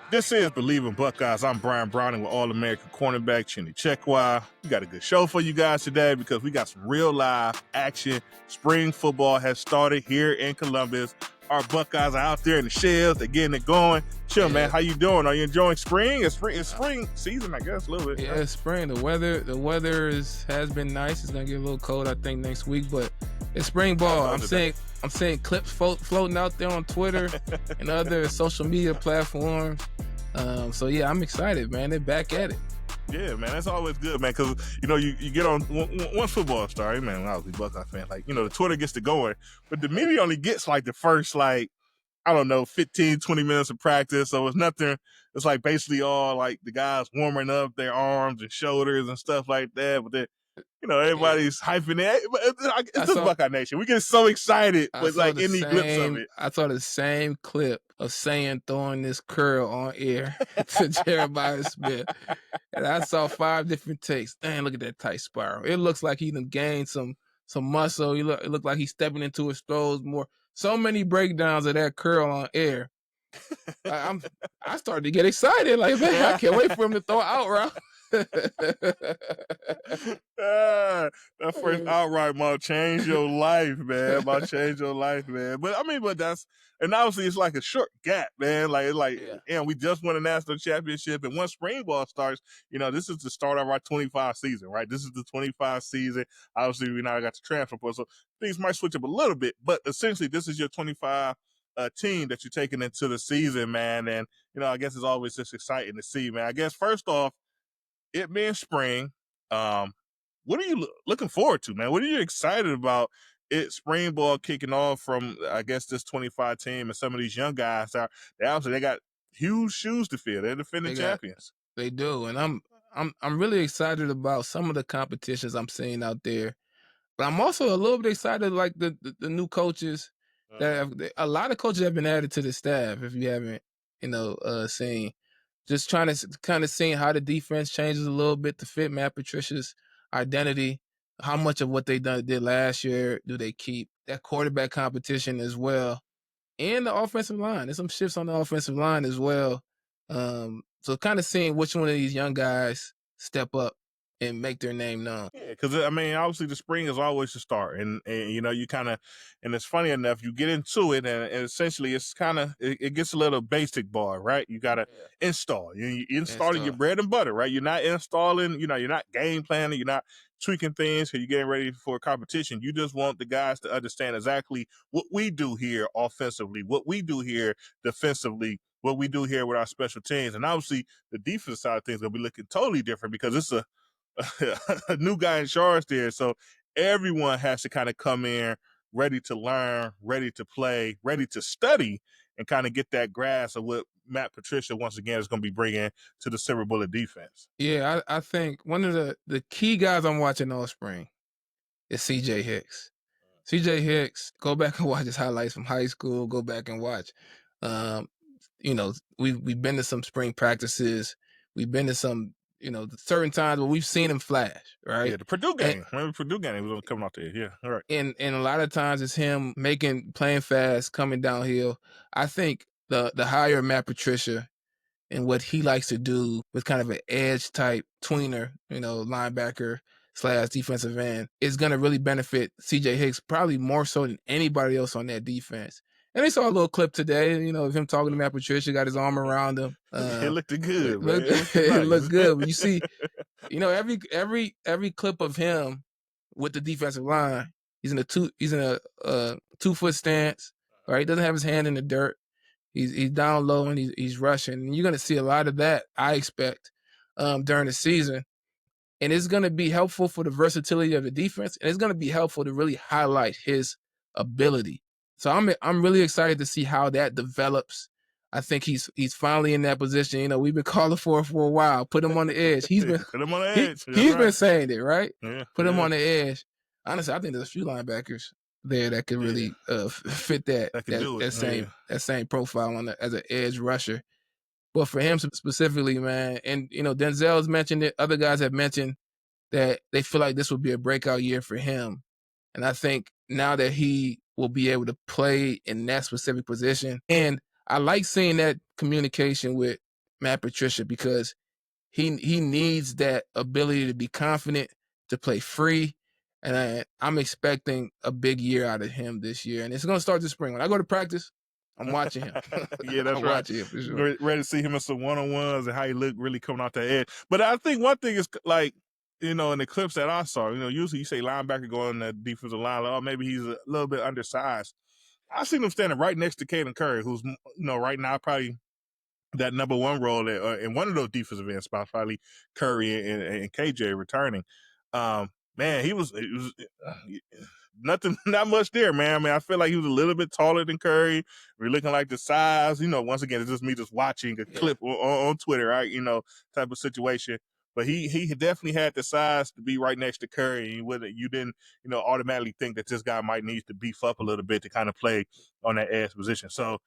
This is Bleav in Buckeyes. I'm Bryant Browning with All-American cornerback Chimdi Chekwa. We got a good show for you guys today because we got some real live action. Spring football has started here in Columbus. Our Buckeyes are out there in the shells. They're getting it going. Chill, man. How you doing? Are you enjoying spring? It's spring season, I guess, a little bit. Yeah, right? It's spring. The weather has been nice. It's gonna get a little cold, I think, next week, but it's spring ball. I'm seeing clips floating out there on Twitter and other social media platforms. So yeah, I'm excited, man. They're back at it. Yeah, man, that's always good, man, because, you get on, once football starts, man, when I was a Buckeye fan, the Twitter gets to going, but the media only gets, the first, 15, 20 minutes of practice, so it's nothing, it's, basically all, the guys warming up their arms and shoulders and stuff like that, but then, everybody's hyping it. It's just Buckeye Nation. We get so excited with, any glimpse of it. I saw the same clip of Saiyan throwing this curl on air to Jeremiah Smith. And I saw 5 different takes. Dang, look at that tight spiral. It looks like he done gained some muscle. It looked like he's stepping into his throws more. So many breakdowns of that curl on air. I started to get excited. Like, man, I can't wait for him to throw out route. That first outright might change your life, man. Might change your life, man. But and obviously it's like a short gap, man. We just won a national championship, and once spring ball starts, this is the start of our 25 season, right? This is the 25 season. Obviously, we now got the transfer portal, so things might switch up a little bit, but essentially, this is your 25 team that you're taking into the season, man. And I guess it's always just exciting to see, man. I guess first off, it being spring, what are you looking forward to, man? What are you excited about? Spring ball kicking off from, I guess, this 25 team, and some of these young guys they got huge shoes to fill. They're defending champions. They do, and I'm really excited about some of the competitions I'm seeing out there. But I'm also a little bit excited, like the new coaches that a lot of coaches have been added to the staff. If you haven't, seen. Just trying to kind of seeing how the defense changes a little bit to fit Matt Patricia's identity. How much of what they did last year do they keep? That quarterback competition as well. And the offensive line. There's some shifts on the offensive line as well. So kind of seeing which one of these young guys step up and make their name known. Yeah, because obviously the spring is always the start, and you kind of, and it's funny enough, you get into it, and essentially it's kind of it gets a little basic bar, right? You gotta install, you installing your bread and butter, right? You're not installing, you're not game planning, you're not tweaking things, because you're getting ready for a competition. You just want the guys to understand exactly what we do here offensively, what we do here defensively, what we do here with our special teams, and obviously the defense side of things will be looking totally different because it's a new guy in charge there. So everyone has to kind of come in ready to learn, ready to play, ready to study, and kind of get that grasp of what Matt Patricia, once again, is going to be bringing to the Silver Bullet defense. Yeah, I think one of the key guys I'm watching all spring is C.J. Hicks. C.J. Hicks, go back and watch his highlights from high school. Go back and watch. We've been to some spring practices. We've been to some certain times where we've seen him flash, right? Yeah, the Purdue game. Remember Purdue game? He was coming out there. Yeah, all right. And a lot of times it's him playing fast, coming downhill. I think the hire Matt Patricia and what he likes to do with kind of an edge type tweener, linebacker / defensive end, is going to really benefit C.J. Hicks probably more so than anybody else on that defense. And they saw a little clip today, of him talking to Matt Patricia, got his arm around him. It looked good, man. It looked good. But you see, every clip of him with the defensive line, he's in a 2-foot stance, right? He doesn't have his hand in the dirt. He's down low and he's rushing. And you're going to see a lot of that, I expect, during the season. And it's going to be helpful for the versatility of the defense, and it's going to be helpful to really highlight his ability. So I'm really excited to see how that develops. I think he's finally in that position. We've been calling for it for a while. Put him on the edge. He's been put him on the edge. He's been saying it, right? Yeah, put him on the edge. Honestly, I think there's a few linebackers there that could really fit that same profile as an edge rusher. But for him specifically, man, and Denzel's mentioned it. Other guys have mentioned that they feel like this will be a breakout year for him. And I think now that he will be able to play in that specific position, and I like seeing that communication with Matt Patricia because he needs that ability to be confident, to play free. And I'm expecting a big year out of him this year. And it's going to start this spring. When I go to practice, I'm watching him. Yeah, that's I'm right. watching him for sure. Ready to see him in some one-on-ones and how he look really coming off that edge. But I think one thing is like, in the clips that I saw, usually you say linebacker going on the defensive line, like, oh, maybe he's a little bit undersized. I seen him standing right next to Caden Curry, who's right now probably that number one role in one of those defensive end spots, probably Curry and KJ returning. Man, it was nothing, not much there, man. I mean, I feel like he was a little bit taller than Curry. We're looking like the size. Once again, it's just me just watching a clip on Twitter, right? Type of situation. But he definitely had the size to be right next to Curry. You didn't automatically think that this guy might need to beef up a little bit to kind of play on that edge position. So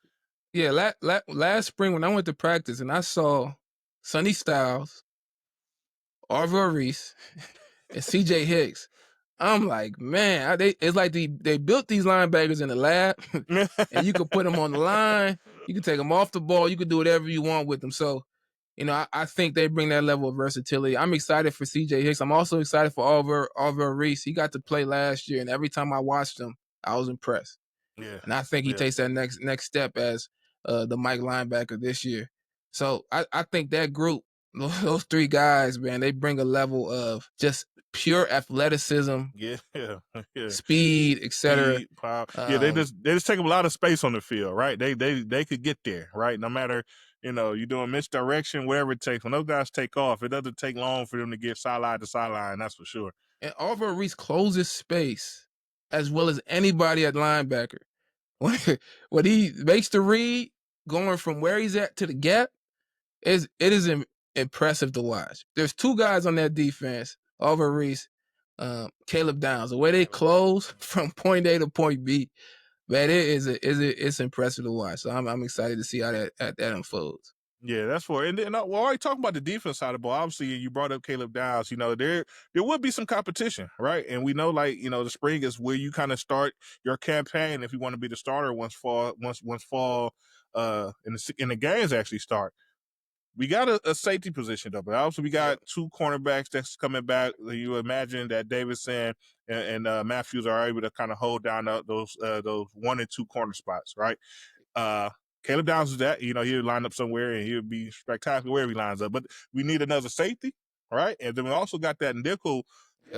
yeah, last spring when I went to practice and I saw Sonny Styles, Arvell Reese, and CJ Hicks, I'm like, man, it's like they built these linebackers in the lab, and you could put them on the line, you can take them off the ball, you can do whatever you want with them. So, I think they bring that level of versatility. I'm excited for CJ Hicks. I'm also excited for Arvell Reese. He got to play last year, and every time I watched him, I was impressed. Yeah, and I think he takes that next step as the Mike linebacker this year. So I think that group, those three guys, man, they bring a level of just pure athleticism, yeah. speed, etc. Speed, power. Yeah, they just take up a lot of space on the field, right? They could get there, right? No matter you're doing misdirection, whatever it takes. When those guys take off, it doesn't take long for them to get sideline to sideline. That's for sure. And Arvell Reese closes space as well as anybody at linebacker. When he makes the read, going from where he's at to the gap, it is impressive to watch. There's two guys on that defense, Arvell Reese, Caleb Downs. The way they close from point A to point B, man, it's impressive to watch. So I'm excited to see how that unfolds. Yeah, that's for it. And we're already talking about the defense side of the ball. Obviously, you brought up Caleb Downs. There would be some competition, right? And we know, the spring is where you kind of start your campaign if you want to be the starter once fall in the games actually start. We got a safety position though, but also we got two cornerbacks that's coming back. You imagine that Davidson and Matthews are able to kind of hold down those 1 and 2 corner spots, right? Caleb Downs is that. He'll line up somewhere and he'll be spectacular wherever he lines up. But we need another safety, right? And then we also got that nickel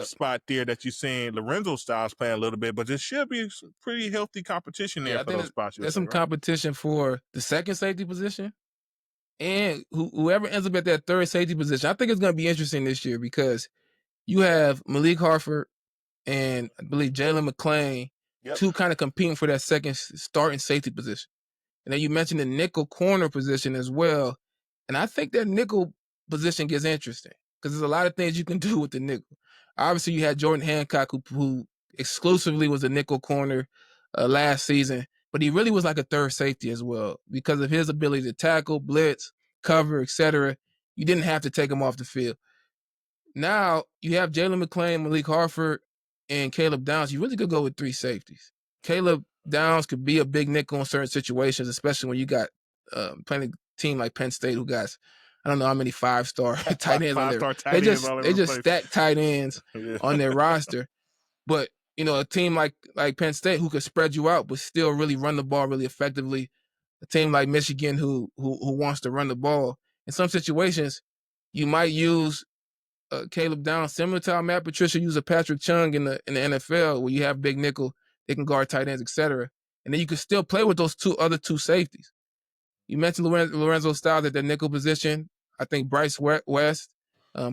spot there that you're seeing Lorenzo Styles playing a little bit, but there should be some pretty healthy competition there for those spots. There's some competition for the second safety position. And whoever ends up at that third safety position, I think it's going to be interesting this year because you have Malik Harford and I Bleav Jalen McClain, two kind of competing for that second starting safety position. And then you mentioned the nickel corner position as well. And I think that nickel position gets interesting because there's a lot of things you can do with the nickel. Obviously, you had Jordan Hancock, who exclusively was a nickel corner last season, but he really was like a third safety as well because of his ability to tackle, blitz, cover, etc. You didn't have to take him off the field. Now you have Jalen McClain, Malik Harford, and Caleb Downs. You really could go with three safeties. Caleb Downs could be a big nickel in certain situations, especially when you got playing a team like Penn State who got I don't know how many 5-star tight ends on there. They just stack tight ends on their roster. But a team like Penn State who could spread you out but still really run the ball really effectively. A team like Michigan who wants to run the ball. In some situations, you might use Caleb Downs similar to how Matt Patricia used a Patrick Chung in the NFL, where you have big nickel, they can guard tight ends, etc. And then you can still play with those other two safeties. You mentioned Lorenzo Styles at the nickel position. I think Bryce West,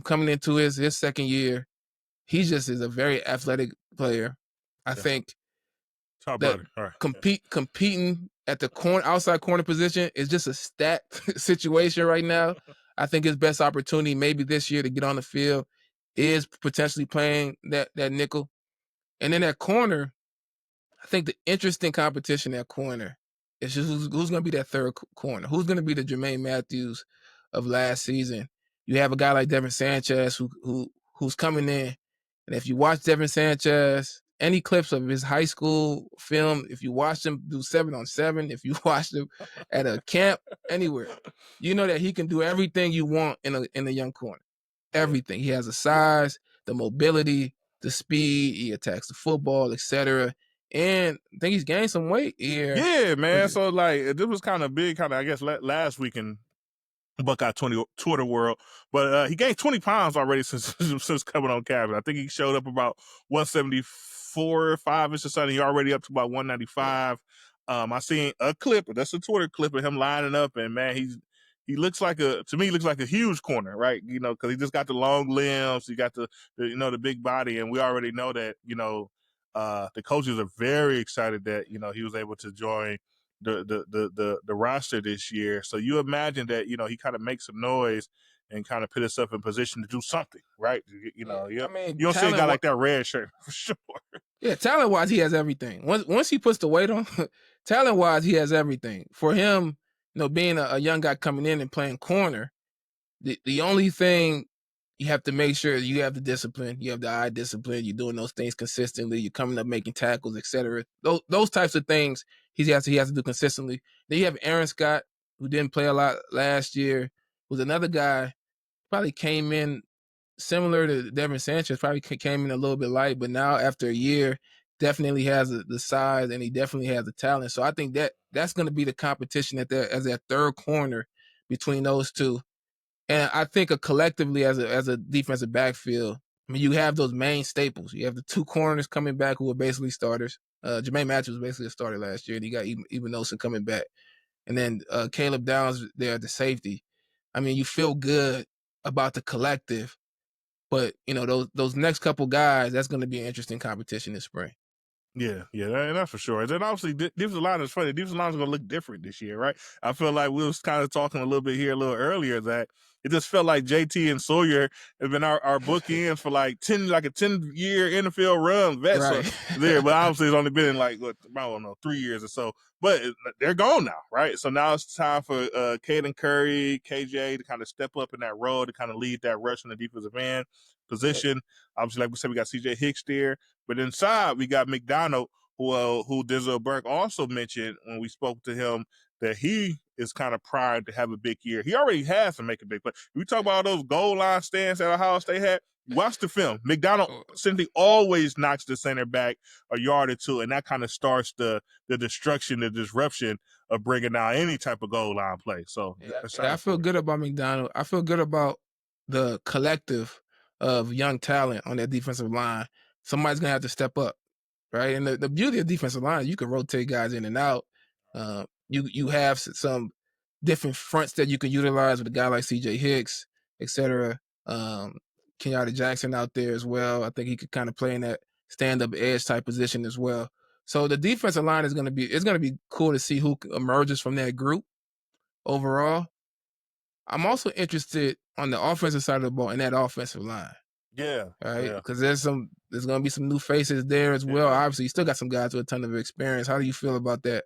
coming into his second year, he just is a very athletic player. I think that competing at the outside corner position is just a stacked situation right now. I think his best opportunity maybe this year to get on the field is potentially playing that nickel. And then at corner, I think the interesting competition at corner is just who's going to be that third corner. Who's going to be the Jermaine Matthews of last season? You have a guy like Devin Sanchez who's coming in. And if you watch Devin Sanchez any clips of his high school film, if you watch him do 7-on-7, if you watch him at a camp, anywhere, you know that he can do everything you want in a young corner. Everything. He has the size, the mobility, the speed. He attacks the football, etc. And I think he's gained some weight here. Yeah, man. So like this was kind of big, I guess last weekend. Buckeye Twitter world, but he gained 20 pounds already since since coming on campus. I think he showed up about 174 or 5ish or something. He already up to about 195. I seen a clip, that's a Twitter clip of him lining up, and man, he looks like to me, he looks like a huge corner, right? You know, because he just got the long limbs, he got the the big body, and we already know that the coaches are very excited that he was able to join the roster this year. So you imagine that he kind of makes some noise and kind of put himself in position to do something, right? I mean, You don't see a guy like that red shirt for sure. Yeah, talent wise, he has everything. Once he puts the weight on, talent wise, he has everything. For him, being a young guy coming in and playing corner, the only thing you have to make sure you have the discipline, you have the eye discipline, you're doing those things consistently, you're coming up making tackles, etc. Those types of things he has to do consistently. Then you have Aaron Scott, who didn't play a lot last year, who's another guy, probably came in similar to Devin Sanchez, probably came in a little bit light, but now after a year, definitely has the size and he definitely has the talent. So I think that's going to be the competition as that third corner between those two. And I think collectively as a defensive backfield, I mean, you have those main staples. You have the two corners coming back who are basically starters. Jermaine Matthews was basically a starter last year, and you got Eben Olsen coming back. And then Caleb Downs there at the safety. I mean, you feel good about the collective, but those next couple guys, that's going to be an interesting competition this spring. Yeah, that's for sure. And then obviously, defensive line is funny. Defensive line is going to look different this year, right? I feel like we was kind of talking a little bit here a little earlier that it just felt like JT and Sawyer have been our bookends for like a 10-year NFL run vets Right. there. But obviously, it's only been in like, I don't know, 3 years or so. But they're gone now, right? So now it's time for Caden Curry, KJ to kind of step up in that role to kind of lead that rush in the defensive end position. Obviously, like we said, we got CJ Hicks there. But inside, we got McDonald, who Denzel Burke also mentioned when we spoke to him that he is kind of primed to have a big year. He already has to make a big play. We talk about all those goal line stands at Ohio State had. Watch the film. McDonald simply always knocks the center back a yard or two, and that kind of starts the destruction, the disruption of bringing down any type of goal line play. So I feel good about McDonald. I feel good about the collective of young talent on that defensive line. Somebody's gonna have to step up, right? And the beauty of defensive line, you can rotate guys in and out. You have some different fronts that you can utilize with a guy like CJ Hicks, etc. Kenyatta Jackson out there as well. I think he could kind of play in that stand-up edge type position as well. So the defensive line is gonna be cool to see who emerges from that group overall. I'm also interested on the offensive side of the ball in that offensive line. Yeah. Right? Because there's going to be some new faces there as well. Obviously, you still got some guys with a ton of experience. How do you feel about that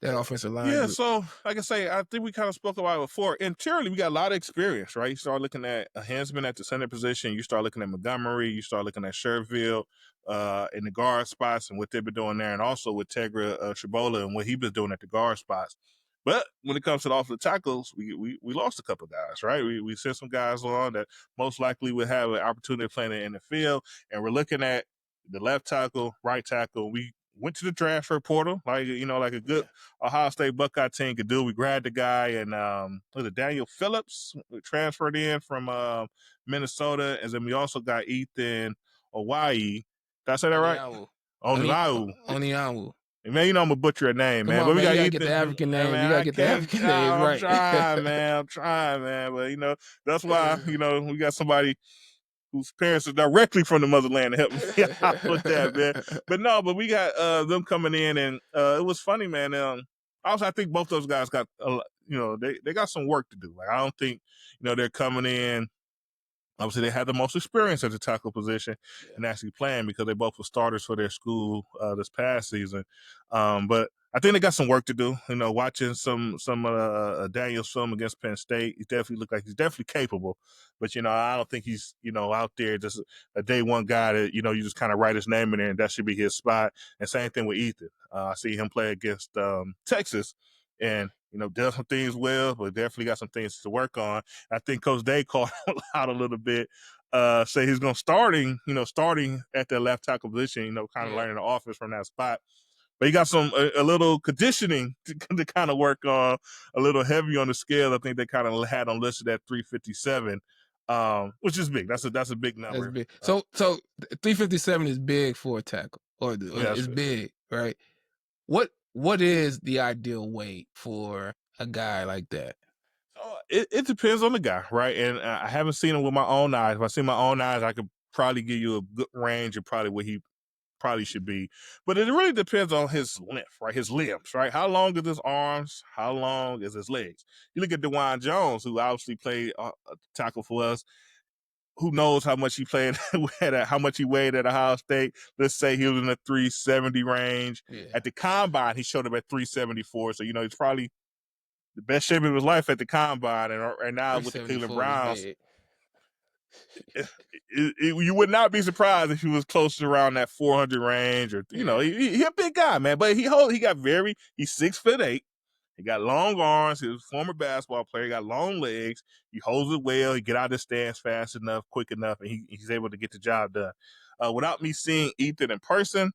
offensive line Yeah, group? so like I say, I think we kind of spoke about it before. Interiorly, we got a lot of experience, right? You start looking at a Hansman at the center position. You start looking at Montgomery. You start looking at Sherville in the guard spots and what they've been doing there, and also with Tegra Shabola and what he's been doing at the guard spots. But when it comes to the offensive tackles, we lost a couple guys, right? We sent some guys on that most likely would have an opportunity to play in the field, and we're looking at the left tackle, right tackle. We went to the transfer portal, like a good Ohio State Buckeye team could do. We grabbed the guy, and was it Daniel Phillips transferred in from Minnesota, and then we also got Ethan Hawaii. Did I say that right? Oniawu. Man, I'm gonna butcher a name, Come man. on, But we man, got you gotta Ethan. get the African name. Man, You gotta get the African name right. I'm trying, man. But that's why we got somebody whose parents are directly from the motherland to help me out with that, man. But we got them coming in, and it was funny, man. Also, I think both those guys got, they got some work to do. Like I don't think, they're coming in Obviously, they had the most experience at the tackle position and actually playing because they both were starters for their school this past season. But I think they got some work to do. Watching some Daniel's film against Penn State, he definitely looked like he's definitely capable. But I don't think he's out there just a day one guy that you just kind of write his name in there and that should be his spot. And same thing with Ethan. I see him play against Texas, and does some things well, but definitely got some things to work on. I think Coach Day called him out a little bit. Say he's going to starting at the left tackle position, kind of learning the offense from that spot. But he got a little conditioning to kind of work on, a little heavy on the scale. I think they kind of had him listed at 357, which is big. That's a big number. That's big. So 357 is big for a tackle, or it's big, right? What is the ideal weight for a guy like that? It depends on the guy, right? And I haven't seen him with my own eyes. If I see my own eyes, I could probably give you a good range of probably what he probably should be. But it really depends on his length, right? His limbs, right? How long is his arms? How long is his legs? You look at DeJuan Jones, who obviously played tackle for us. Who knows how much he played how much he weighed at Ohio State? Let's say he was in the 370 range. Yeah. At the combine, he showed up at 374. So he's probably the best shape of his life at the combine, and now with the Cleveland Browns, you would not be surprised if he was close to around that 400 range, or he a big guy, man. But he's 6'8". He got long arms. He was a former basketball player. He got long legs. He holds it well. He get out of the stance fast enough, quick enough, and he's able to get the job done. Without me seeing Ethan in person,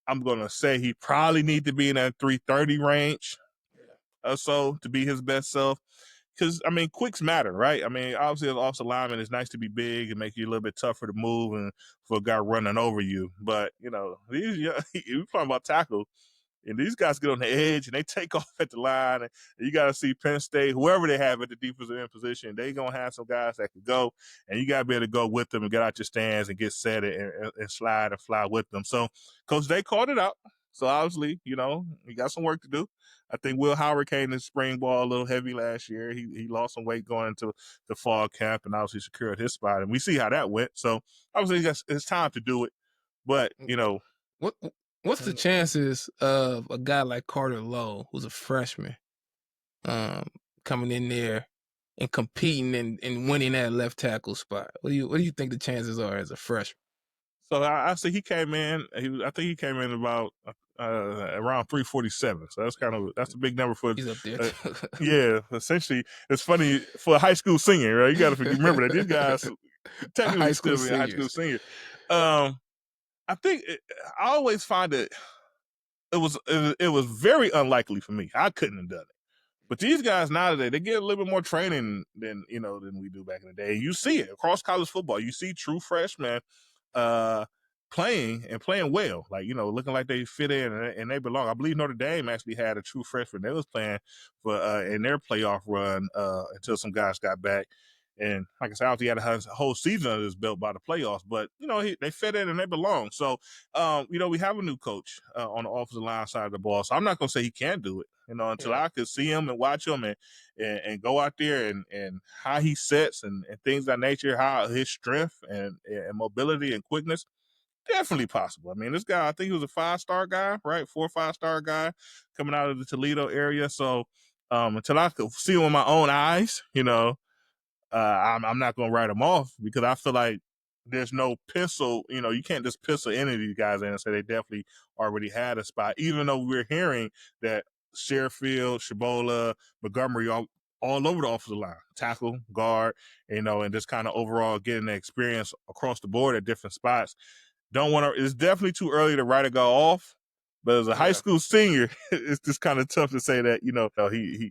I'm gonna say he probably need to be in that 330 range or so to be his best self. Because quicks matter, right? Obviously, as offensive lineman, it's nice to be big and make you a little bit tougher to move and for a guy running over you. But you're talking about tackle, and these guys get on the edge and they take off at the line. And you got to see Penn State, whoever they have at the defensive end position, they gonna have some guys that can go, and you got to be able to go with them and get out your stands and get set and slide and fly with them. So, Coach Day called it out. So obviously, you got some work to do. I think Will Howard came in spring ball a little heavy last year. He lost some weight going into the fall camp and obviously secured his spot. And we see how that went. So obviously it's time to do it. But, what's the chances of a guy like Carter Lowe, who's a freshman, coming in there and competing and winning that left tackle spot? What do you think the chances are as a freshman? So I see he came in. I think he came in about around 347. So that's a big number for. He's up there. Yeah, essentially, it's funny for a high school senior, right? You got to remember that these guys technically still be a high school senior. I think I always find it was very unlikely for me. I couldn't have done it. But these guys nowadays, they get a little bit more training than we do back in the day. You see it across college football. You see true freshmen playing well, like looking like they fit in and they belong. I Bleav Notre Dame actually had a true freshman that was playing for in their playoff run until some guys got back. And like I said, he had a whole season under his belt by the playoffs, but they fit in and they belong. So we have a new coach on the offensive line side of the ball. So I'm not gonna say he can't do it, until I could see him and watch him and go out there and how he sets and things of that nature, how his strength and mobility and quickness. Definitely possible. This guy, I think he was a 5-star guy, right? 4 or 5-star guy coming out of the Toledo area. So until I could see him with my own eyes, I'm not going to write him off because I feel like there's no pencil. You can't just pencil any of these guys in and say they definitely already had a spot, even though we're hearing that Sherfield, Shabola, Montgomery all over the offensive line, tackle, guard, and just kind of overall getting the experience across the board at different spots. Don't want to. It's definitely too early to write a guy off. But as a high school senior, it's just kind of tough to say that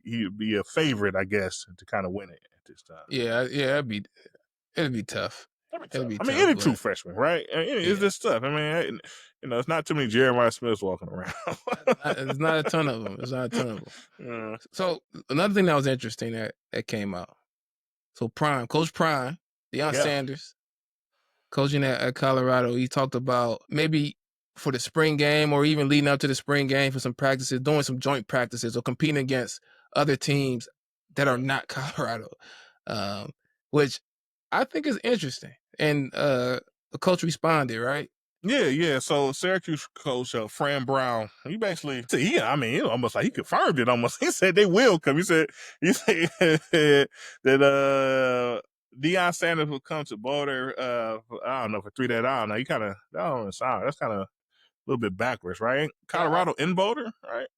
he'd be a favorite, I guess, to kind of win it at this time. Yeah, it'd be tough. It'd be tough. Any true freshman, right? It's just tough. It's not too many Jeremiah Smiths walking around. There's not a ton of them. So another thing that was interesting that came out. So Coach Prime, Deion Sanders, coaching at Colorado, he talked about maybe for the spring game or even leading up to the spring game for some practices, doing some joint practices or competing against other teams that are not Colorado, which I think it's interesting, and the coach responded, right? Yeah. So Syracuse coach Fran Brown, he basically, he almost like he confirmed it. Almost, he said they will come. He said that Deion Sanders will come to Boulder. I don't know for 3 days. I don't know. He kind of that don't sound. That's kind of a little bit backwards, right? Ain't Colorado in Boulder, right?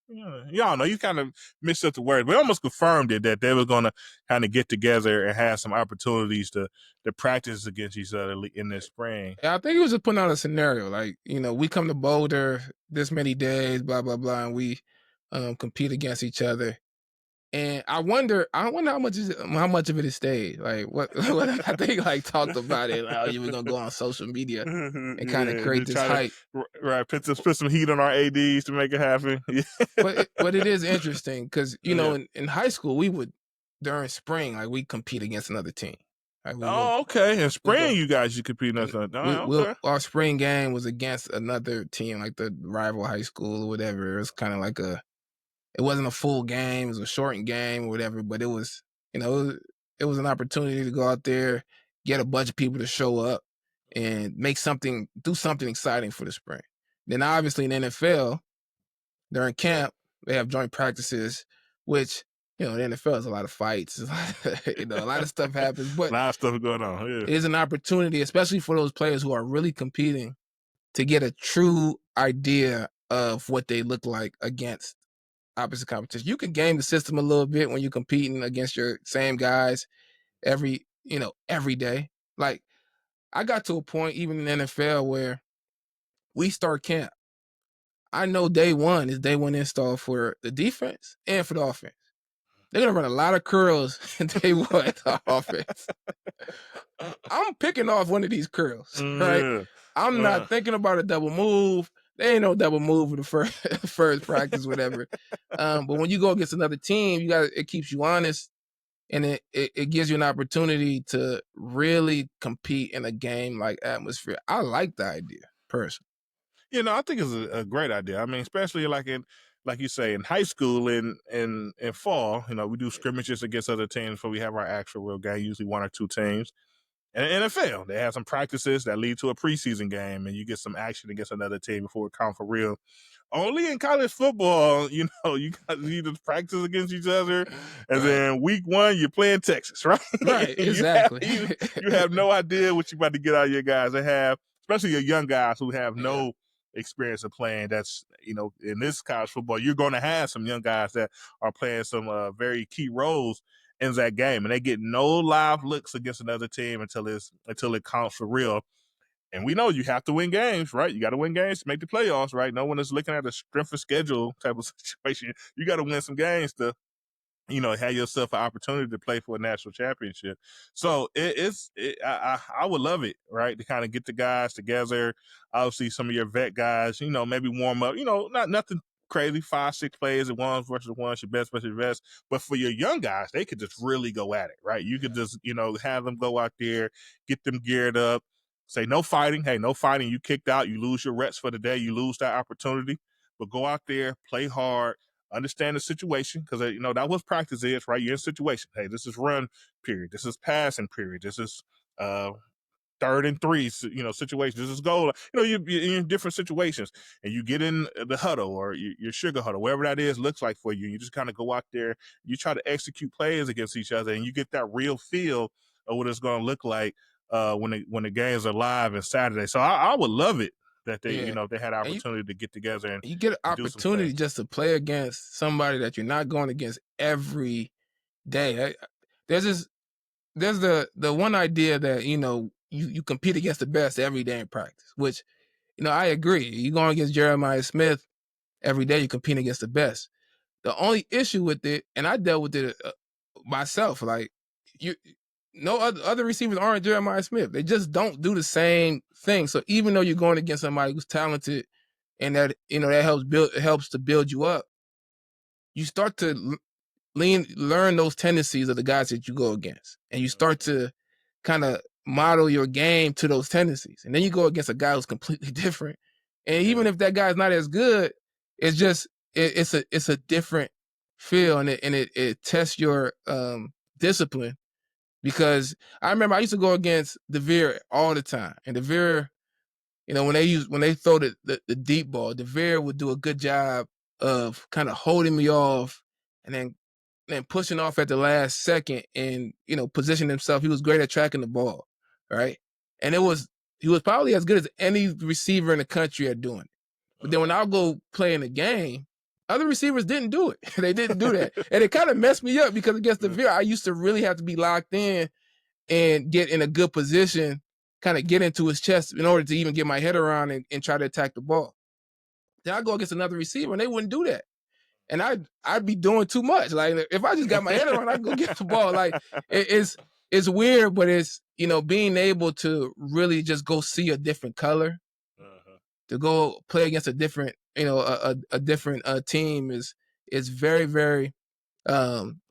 Yeah, y'all know you kind of mixed up the words. We almost confirmed it that they were going to kind of get together and have some opportunities to practice against each other in the spring. I think he was just putting out a scenario, like, we come to Boulder this many days, blah blah blah, and we compete against each other. And I wonder how much of it is staged. Like what I think like talked about it. Like, oh, you were gonna go on social media and kind of create Just this try hype. right, put some heat on our ads to make it happen. But it is interesting because Yeah. in high school we would during spring like we compete against another team. Like Oh, okay. In we spring, go you guys you compete against. and Okay. our spring game was against another team like the rival high school or whatever. It was kind of like it wasn't a full game, it was a shortened game or whatever, but it was, it was an opportunity to go out there, get a bunch of people to show up and do something exciting for the spring. Then obviously in the NFL, during camp, they have joint practices, which, in the NFL is a lot of fights, a lot of stuff happens, A but lot of stuff going on. Yeah. it is an opportunity, especially for those players who are really competing, to get a true idea of what they look like against opposite competition. You can game the system a little bit when you're competing against your same guys every day. Like I got to a point even in the NFL where we start camp. I know day one is day one install for the defense and for the offense. They're gonna run a lot of curls in day one offense. I'm picking off one of these curls, right? Yeah. I'm not thinking about a double move. There ain't no double move in the first first practice, whatever. But when you go against another team, it keeps you honest, and it gives you an opportunity to really compete in a game like atmosphere. I like the idea personally. I think it's a great idea. I mean, especially like you say, in high school in fall, we do scrimmages against other teams before we have our actual real game, usually one or two teams. And in the NFL, they have some practices that lead to a preseason game, and you get some action against another team before it counts for real. Only in college football, you guys need to practice against each other, and Right. then week one you're playing Texas, right? Right, exactly. you have no idea what you're about to get out of your guys. They have, especially your young guys who have no experience of playing. That's in this college football, you're going to have some young guys that are playing some very key roles in that game, and they get no live looks against another team until it counts for real. And we know you have to win games, right? You got to win games to make the playoffs, right? No one is looking at a strength of schedule type of situation. You got to win some games to, have yourself an opportunity to play for a national championship. So I would love it, right? To kind of get the guys together. Obviously, some of your vet guys, maybe warm up. Not nothing crazy, 5-6 players at ones versus ones, your best versus your best. But for your young guys, they could just really go at it, right? You could just, have them go out there, get them geared up. Say no fighting. Hey, no fighting. You kicked out. You lose your reps for the day. You lose that opportunity. But go out there, play hard, understand the situation, because that was practice is, right? You're in situation. Hey, this is run period. This is passing period. This is 3rd and 3, situations. This is goal. You're in different situations, and you get in the huddle or your sugar huddle, wherever that is, looks like for you. You just kind of go out there. You try to execute plays against each other, and you get that real feel of what it's going to look like when the games are live and Saturday. So I would love it that they Yeah. they had an And opportunity to get together and you get an do some opportunity things. just to play against somebody that you're not going against every day. There's this there's the one idea that you compete against the best every day in practice, which I agree. You going against Jeremiah Smith every day, you're competing against the best. The only issue with it, and I dealt with it myself, like you, no other receivers aren't Jeremiah Smith. They just don't do the same thing. So even though you're going against somebody who's talented and that that helps to build you up, you start to learn those tendencies of the guys that you go against, and you start to kind of model your game to those tendencies. And then you go against a guy who's completely different, and even if that guy's not as good, it's just it's a different feel, and it tests your discipline because I remember I used to go against DeVere all the time, and DeVere, when they throw the deep ball, DeVere would do a good job of kind of holding me off and then pushing off at the last second and, positioning himself. He was great at tracking the ball, right? And he was probably as good as any receiver in the country at doing it. But then when I'll go play in the game, other receivers didn't do it. They didn't do that. And it kind of messed me up because against DeVere, I used to really have to be locked in and get in a good position, kind of get into his chest in order to even get my head around and try to attack the ball. Then I go against another receiver and they wouldn't do that. And I'd be doing too much. Like if I just got my head around, I can go get the ball. Like it's weird, but it's, being able to really just go see a different color, to go play against a different, a different team is very, very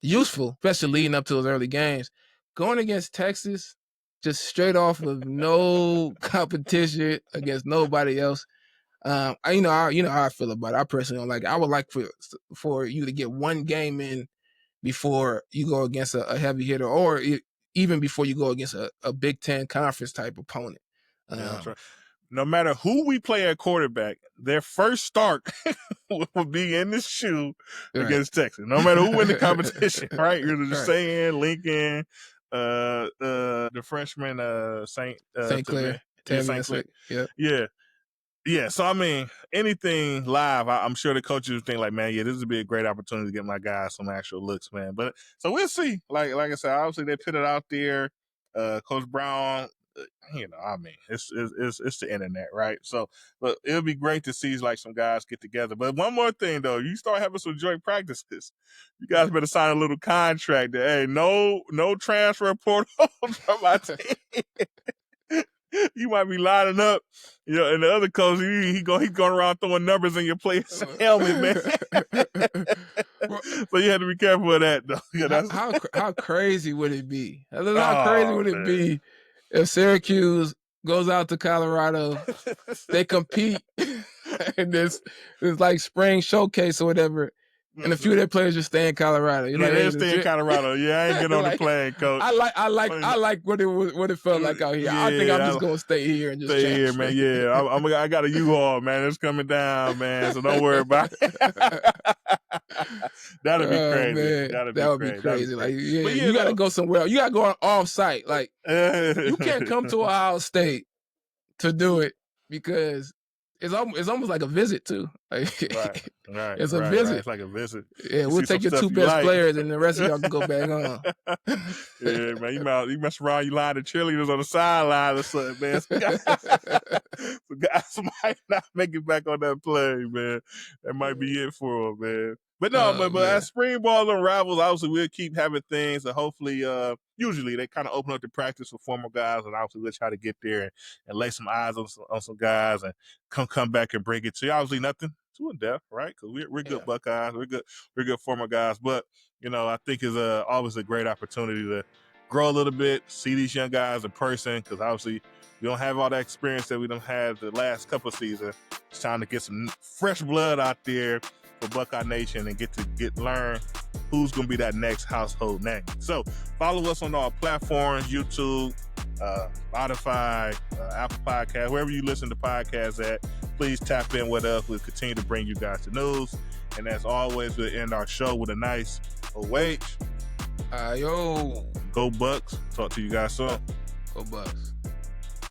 useful, especially leading up to those early games. Going against Texas, just straight off of no competition against nobody else. How I feel about it. I personally don't like it. I would like for you to get one game in before you go against a heavy hitter, or even before you go against a Big Ten conference type opponent. That's right. No matter who we play at quarterback, their first start will be in the shoe against Texas. No matter who win the competition, right? You're just saying Lincoln, the freshman, St. Clair. St. Clair. Yeah. So, I mean, anything live, I'm sure the coaches think like, man, this would be a great opportunity to get my guys some actual looks, man. But so we'll see. Like I said, obviously they put it out there. Coach Brown, it's the internet, right? So, but it'll be great to see like some guys get together. But one more thing though, you start having some joint practices. You guys better sign a little contract that, hey, no transfer portal from my team. You might be lining up, and the other coach, he's going around throwing numbers in your player's helmet, man. So you have to be careful of that, though. How crazy would it be? How crazy would it be if Syracuse goes out to Colorado, they compete in this like spring showcase or whatever, and a few of their players just stay in Colorado. They stay in Colorado. Yeah, I ain't get on the plane, coach. I like what it felt like out here. I think I'm just gonna stay here and just stay here, man. Yeah, I got a U-Haul, man. It's coming down, man. So don't worry about it. That'd be crazy. Man. That would be crazy. Like, you gotta go somewhere. You gotta go off site. Like, you can't come to Ohio State to do it because it's almost like a visit too. Like, right. It's a visit. Right. It's like a visit. Yeah, we'll take your two best players, and the rest of y'all can go back on. Yeah, man. You mess around, you line the cheerleaders on the sideline or something, man. Some guys might not make it back on that play, man. That might be it for them, man. But no, but as spring ball unravels, obviously we'll keep having things, and hopefully, usually they kind of open up the practice for former guys, and obviously we'll try to get there and lay some eyes on some guys and come back and bring it to you. Obviously nothing too in depth, right? Because we're good Buckeyes, we're good former guys, but I think it's always a great opportunity to grow a little bit, see these young guys in person, because obviously we don't have all that experience that we don't have the last couple of seasons. It's time to get some fresh blood out there for Buckeye Nation and learn who's going to be that next household name. So follow us on all platforms, YouTube, Spotify, Apple Podcasts, wherever you listen to podcasts at. Please tap in with us. We'll continue to bring you guys the news. And as always, we'll end our show with a nice OH. Yo. Go Bucks. Talk to you guys soon. Go Bucks.